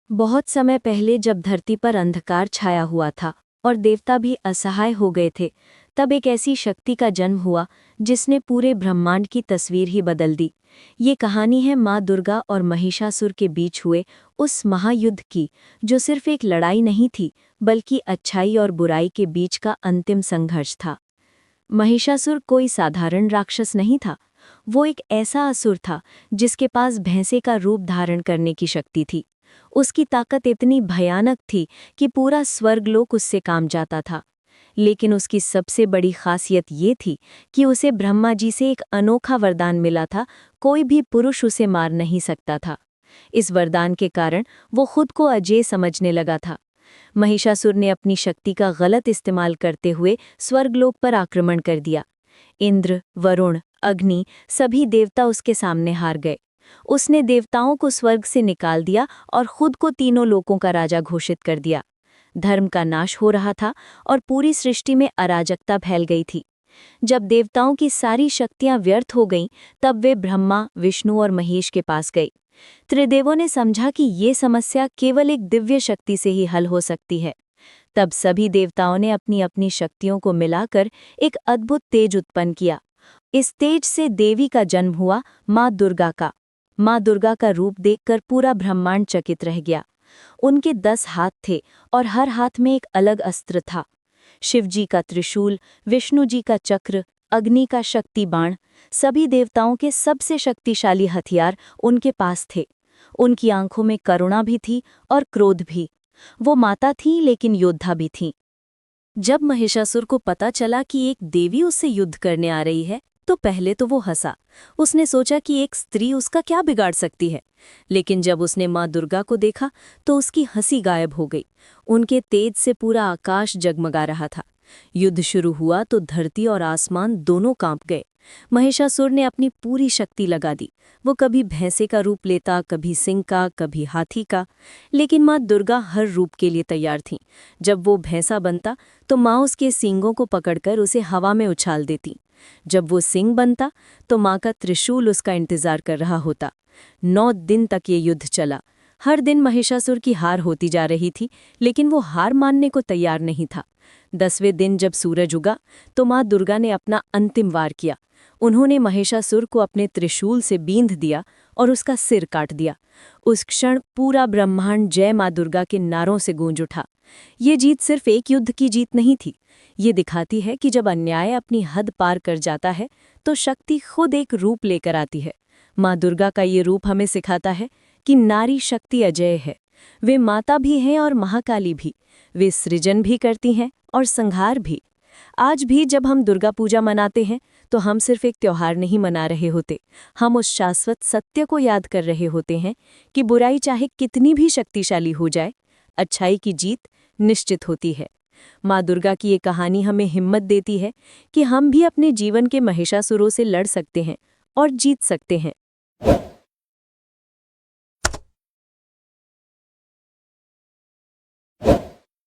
बहुत समय पहले जब धरती पर अंधकार छाया हुआ था और देवता भी असहाय हो गए थे, तब एक ऐसी शक्ति का जन्म हुआ जिसने पूरे ब्रह्मांड की तस्वीर ही बदल दी। ये कहानी है माँ दुर्गा और महिषासुर के बीच हुए उस महायुद्ध की, जो सिर्फ एक लड़ाई नहीं थी, बल्कि अच्छाई और बुराई के बीच का अंतिम संघर्ष था। महिषासुर कोई साधारण राक्षस नहीं था। वो एक ऐसा असुर था जिसके पास भैंसे का रूप धारण करने की शक्ति थी। उसकी ताकत इतनी भयानक थी कि पूरा स्वर्गलोक उससे काम जाता था। लेकिन उसकी सबसे बड़ी खासियत ये थी कि उसे ब्रह्मा जी से एक अनोखा वरदान मिला था। कोई भी पुरुष उसे मार नहीं सकता था। इस वरदान के कारण वो खुद को अजेय समझने लगा था। महिषासुर ने अपनी शक्ति का गलत इस्तेमाल करते हुए स्वर्गलोक पर आक्रमण कर दिया। इंद्र, वरुण, अग्नि, सभी देवता उसके सामने हार गए। उसने देवताओं को स्वर्ग से निकाल दिया और खुद को तीनों लोकों का राजा घोषित कर दिया। धर्म का नाश हो रहा था और पूरी सृष्टि में अराजकता फैल गई थी। जब देवताओं की सारी शक्तियां व्यर्थ हो गईं, तब वे ब्रह्मा, विष्णु और महेश के पास गए। त्रिदेवों ने समझा कि ये समस्या केवल एक दिव्य शक्ति से ही हल हो सकती है। तब सभी देवताओं ने अपनी अपनी शक्तियों को मिलाकर एक अद्भुत तेज उत्पन्न किया। इस तेज से देवी का जन्म हुआ, माँ दुर्गा का। माँ दुर्गा का रूप देखकर पूरा ब्रह्मांड चकित रह गया। उनके 10 हाथ थे और हर हाथ में एक अलग अस्त्र था। शिव जी का त्रिशूल, विष्णु जी का चक्र, अग्नि का शक्ति बाण, सभी देवताओं के सबसे शक्तिशाली हथियार उनके पास थे। उनकी आंखों में करुणा भी थी और क्रोध भी। वो माता थीं लेकिन योद्धा भी थीं। जब महिषासुर को पता चला कि एक देवी उससे युद्ध करने आ रही है, तो पहले तो वो हंसा। उसने सोचा कि एक स्त्री उसका क्या बिगाड़ सकती है। लेकिन जब उसने माँ दुर्गा को देखा तो उसकी हंसी गायब हो गई। उनके तेज से पूरा आकाश जगमगा रहा था। युद्ध शुरू हुआ तो धरती और आसमान दोनों कांप गए। महिषासुर ने अपनी पूरी शक्ति लगा दी। वो कभी भैंसे का रूप लेता, कभी सिंह का, कभी हाथी का, लेकिन माँ दुर्गा हर रूप के लिए तैयार थीं। जब वो भैंसा बनता तो माँ उसके सींगों को पकड़कर उसे हवा में उछाल देती। जब वो सिंह बनता तो माँ का त्रिशूल उसका इंतजार कर रहा होता। 9 दिन तक ये युद्ध चला। हर दिन महिषासुर की हार होती जा रही थी, लेकिन वो हार मानने को तैयार नहीं था। 10वें दिन जब सूरज उगा तो माँ दुर्गा ने अपना अंतिम वार किया। उन्होंने महिषासुर को अपने त्रिशूल से बींध दिया और उसका सिर काट दिया। उस क्षण पूरा ब्रह्मांड जय माँ दुर्गा के नारों से गूंज उठा। ये जीत सिर्फ एक युद्ध की जीत नहीं थी। ये दिखाती है कि जब अन्याय अपनी हद पार कर जाता है तो शक्ति खुद एक रूप लेकर आती है। माँ दुर्गा का ये रूप हमें सिखाता है कि नारी शक्ति अजेय है। वे माता भी हैं और महाकाली भी। वे सृजन भी करती हैं और संहार भी। आज भी जब हम दुर्गा पूजा मनाते हैं तो हम सिर्फ एक त्योहार नहीं मना रहे होते। हम उस शाश्वत सत्य को याद कर रहे होते हैं कि बुराई चाहे कितनी भी शक्तिशाली हो जाए, अच्छाई की जीत निश्चित होती है। माँ दुर्गा की ये कहानी हमें हिम्मत देती है कि हम भी अपने जीवन के महिषासुरों से लड़ सकते हैं और जीत सकते हैं।